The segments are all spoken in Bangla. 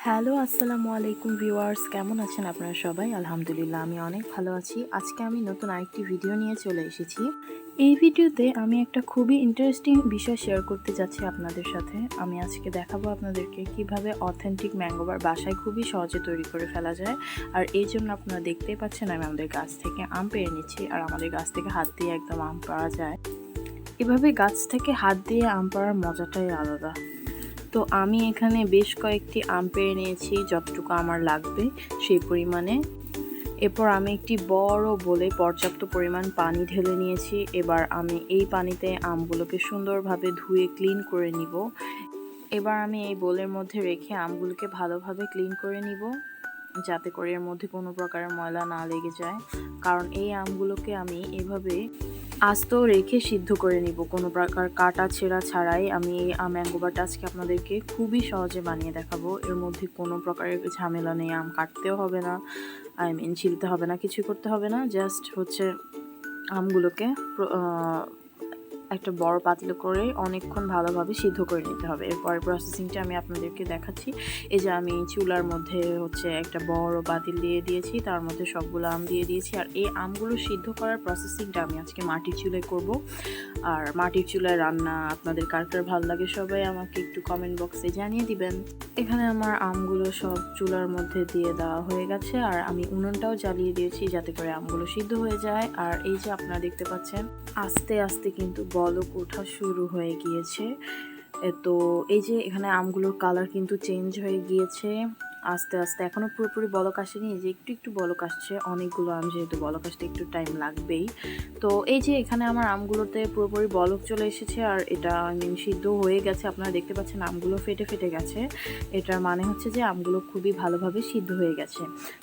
হ্যালো, আসসালামু আলাইকুম ভিউয়ার্স, কেমন আছেন আপনারা সবাই? আলহামদুলিল্লাহ আমি অনেক ভালো আছি। আজকে আমি নতুন আরেকটি ভিডিও নিয়ে চলে এসেছি। এই ভিডিওতে আমি একটা খুবই ইন্টারেস্টিং বিষয় শেয়ার করতে যাচ্ছি আপনাদের সাথে। আমি আজকে দেখাবো আপনাদেরকে কিভাবে অথেন্টিক ম্যাঙ্গো বার বাসায় খুবই সহজে তৈরি করে ফেলা যায়। আর এই জন্য আপনারা দেখতেই পাচ্ছেন আমি আমাদের গাছ থেকে আম পেড়ে নিচ্ছি, আর আমাদের গাছ থেকে হাত দিয়ে একদম আম পাড়া যায়। এভাবে গাছ থেকে হাত দিয়ে আম পাড়ার মজাটাই আলাদা। তো আমি এখানে বেশ কয়েকটি আম পেড়ে নিয়েছি, যতটুকু আমার লাগবে সেই পরিমাণে। এরপর আমি একটি বড় বোলে পর্যাপ্ত পরিমাণ পানি ঢেলে নিয়েছি। এবার আমি এই পানিতে আমগুলোকে সুন্দরভাবে ধুয়ে ক্লিন করে নিব। এবার আমি এই বোলের মধ্যে রেখে আমগুলোকে ভালোভাবে ক্লিন করে নিব, যাতে করে এর মধ্যে কোনো প্রকারের ময়লা না লেগে যায়। কারণ এই আমগুলোকে আমি এভাবে আস্ত রেখে সিদ্ধ করে নিব, কোনো প্রকার কাটা ছেঁড়া ছাড়াই। আমি এই ম্যাঙ্গো বারটা আজকে আপনাদেরকে খুবই সহজে বানিয়ে দেখাবো। এর মধ্যে কোনো প্রকারের ঝামেলা নেই, আম কাটতেও হবে না, ছিলতে হবে না, কিছু করতে হবে না। জাস্ট হচ্ছে আমগুলোকে একটা বড় পাতিলে করে অনেকক্ষণ ভালোভাবে সিদ্ধ করে নিতে হবে। এরপর প্রসেসিংটা আমি আপনাদেরকে দেখাচ্ছি। এই যে আমি চুলার মধ্যে হচ্ছে একটা বড় পাতিল দিয়ে দিয়েছি, তার মধ্যে সবগুলো আম দিয়ে দিয়েছি। আর এই আমগুলো সিদ্ধ করার প্রসেসিংটা আমি আজকে মাটির চুলায় করব। আর মাটির চুলায় রান্না আপনাদের কার কার ভালো লাগে সবাই আমাকে একটু কমেন্ট বক্সে জানিয়ে দিবেন। এখানে আমার আমগুলো সব চুলার মধ্যে দিয়ে দেওয়া হয়ে গেছে, আর আমি উনুনটাও জ্বালিয়ে দিয়েছি যাতে করে আমগুলো সিদ্ধ হয়ে যায়। আর এই যে আপনারা দেখতে পাচ্ছেন আস্তে আস্তে কিন্তু বলক ওঠা শুরু হয়ে গিয়েছে। তো এই যে এখানে আমগুলোর কালার কিন্তু চেঞ্জ হয়ে গিয়েছে আস্তে আস্তে। এখনও পুরোপুরি বলক আসেনি, যে একটু একটু বলক আসছে। অনেকগুলো আম যেহেতু বলক আসতে একটু টাইম লাগবেই। তো এই যে এখানে আমার আমগুলোতে পুরোপুরি বলক চলে এসেছে, আর এটা সিদ্ধ হয়ে গেছে। আপনারা দেখতে পাচ্ছেন আমগুলো ফেটে ফেটে গেছে। এটার মানে হচ্ছে যে আমগুলো খুবই ভালোভাবে সিদ্ধ হয়ে গেছে।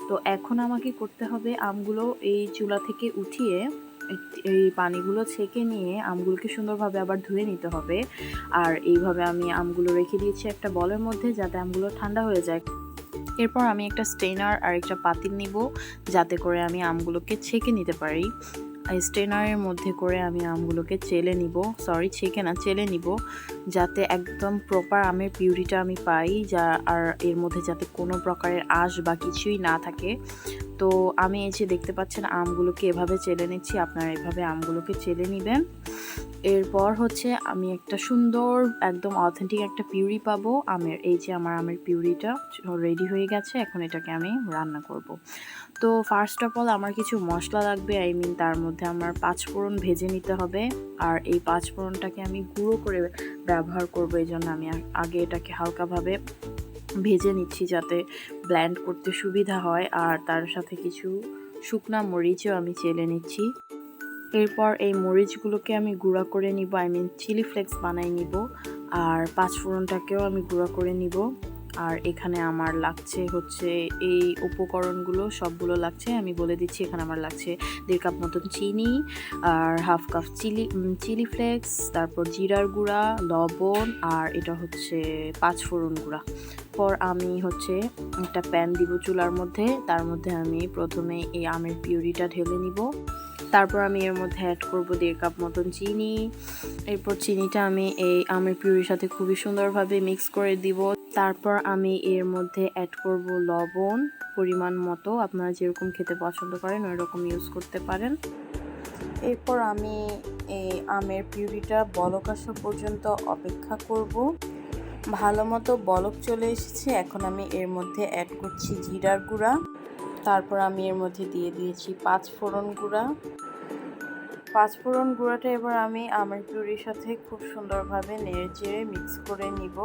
তো এখন আমাকে করতে হবে আমগুলো এই চুলা থেকে উঠিয়ে এই পানিগুলো ছেঁকে নিয়ে আমগুলোকে সুন্দরভাবে আবার ধুয়ে নিতে হবে। আর এইভাবে আমি আমগুলো রেখে দিয়েছি একটা বলের মধ্যে, যাতে আমগুলো ঠান্ডা হয়ে যায়। এরপর আমি একটা স্ট্রেনার আর একটা পাতিল নিব, যাতে করে আমি আমগুলোকে ছেঁকে নিতে পারি। স্ট্রেনারের মধ্যে করে আমি আমগুলোকে ছেঁকে নিব, যাতে একদম প্রপার আমের পিউরিটা আমি পাই, আর এর মধ্যে যাতে কোনো প্রকারের আঁশ বা কিছুই না থাকে। তো আমি এই যে দেখতে পাচ্ছেন আমগুলোকে এভাবে চেলে নিচ্ছি, আপনারা এভাবে আমগুলোকে চেলে নেবেন। এরপর হচ্ছে আমি একটা সুন্দর একদম অথেন্টিক একটা পিউরি পাবো আমের। এই যে আমার আমের পিউরিটা রেডি হয়ে গেছে, এখন এটাকে আমি রান্না করব। তো ফার্স্ট অফ অল আমার কিছু মশলা লাগবে, তার মধ্যে আমার পাঁচফোড়ন ভেজে নিতে হবে। আর এই পাঁচফোড়নটাকে আমি গুঁড়ো করে ব্যবহার করব, এই জন্য আমি আগে এটাকে হালকাভাবে ভেজে নিচ্ছি, যাতে ব্লেন্ড করতে সুবিধা হয়। আর তার সাথে কিছু শুকনা মরিচও আমি চেলে নিচ্ছি। এরপর এই মরিচগুলোকে আমি গুঁড়া করে নিব, চিলি ফ্লেক্স বানাই নিব। আর পাঁচফোড়নটাকেও আমি গুঁড়া করে নিব। আর এখানে আমার লাগছে হচ্ছে এই উপকরণগুলো সবগুলো লাগছে, আমি বলে দিচ্ছি। এখানে আমার লাগছে 1.5 কাপ মতন চিনি, আর 1/2 কাপ চিলি ফ্লেক্স, তারপর জিরার গুঁড়া, লবণ, আর এটা হচ্ছে পাঁচফোড়ন গুঁড়া। পর আমি হচ্ছে একটা প্যান দিব চুলার মধ্যে, তার মধ্যে আমি প্রথমে এই আমের পিউরিটা ঢেলে নিব। তারপর আমি এর মধ্যে অ্যাড করব 1.5 কাপ মতন চিনি। এরপর চিনিটা আমি এই আমের পিউরির সাথে খুবই সুন্দরভাবে মিক্স করে দিব। তারপর আমি এর মধ্যে অ্যাড করব লবণ পরিমাণ মতো, আপনারা যেরকম খেতে পছন্দ করেন ওই রকম ইউজ করতে পারেন। এরপর আমি এই আমের পিউরিটা বলক আসা পর্যন্ত অপেক্ষা করব। ভালো মতো বলক চলে এসেছে, এখন আমি এর মধ্যে অ্যাড করছি জিরার গুঁড়া। তারপর আমি এর মধ্যে দিয়ে দিয়েছি পাঁচফোড়ন গুঁড়াটা এবার আমি আমের পিউরির সাথে খুব সুন্দরভাবে নেড়েচেড়ে মিক্স করে নিব।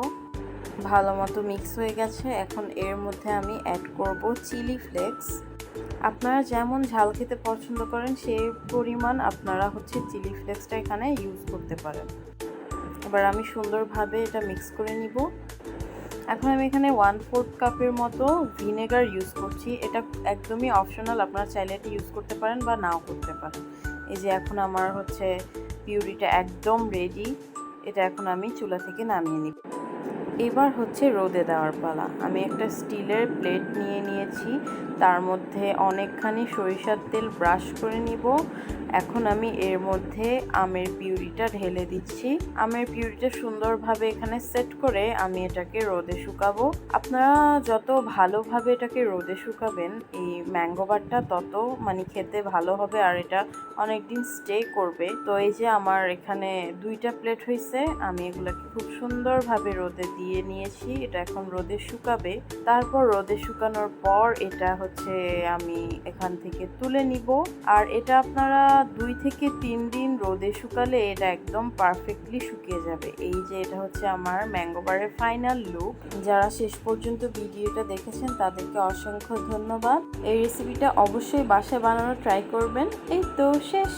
ভালো মতো মিক্স হয়ে গেছে, এখন এর মধ্যে আমি অ্যাড করব চিলি ফ্লেক্স। আপনারা যেমন ঝাল খেতে পছন্দ করেন সেই পরিমাণ আপনারা হচ্ছে চিলি ফ্লেক্সটা এখানে ইউজ করতে পারেন। এবার আমি সুন্দরভাবে এটা মিক্স করে নিব। এখন আমি এখানে 1/4 কাপের মতো ভিনেগার ইউজ করছি। এটা একদমই অপশনাল, আপনারা চাইলে এটা ইউজ করতে পারেন বা নাও করতে পারেন। এই যে এখন আমার হচ্ছে পিউরিটা একদম রেডি, এটা এখন আমি চুলা থেকে নামিয়ে নিব। এবার হচ্ছে রোদে দেওয়ার পালা। আমি একটা স্টিলের প্লেট নিয়ে নিয়েছি, তার মধ্যে অনেকখানি সরিষার তেল ব্রাশ করে নিব। এখন আমি এর মধ্যে আমের পিউরিটা ঢেলে দিচ্ছি। আমের পিউরিটা সুন্দরভাবে এখানে সেট করে আমি এটাকে রোদে শুকাবো। আপনারা যত ভালোভাবে এটাকে রোদে শুকাবেন এই ম্যাঙ্গো বারটা তত মানে খেতে ভালো হবে আর এটা অনেকদিন স্টে করবে। তো এই যে আমার এখানে 2টা প্লেট হয়েছে, আমি এগুলোকে খুব সুন্দরভাবে রোদে দিয়ে নিয়েছি। এটা এখন রোদে শুকাবে। তারপর রোদে শুকানোর পর এটা হচ্ছে আমি এখান থেকে তুলে নিব। আর এটা আপনারা 2 থেকে 3 দিন রোদে শুকালে এটা একদম পারফেক্টলি শুকিয়ে যাবে। এই যে এটা হচ্ছে আমার ম্যাঙ্গো বারের ফাইনাল লুক। যারা শেষ পর্যন্ত ভিডিওটা দেখেছেন তাদেরকে অসংখ্য ধন্যবাদ। এই রেসিপিটা অবশ্যই বাসায় বানানো ট্রাই করবেন। এই তো শেষ।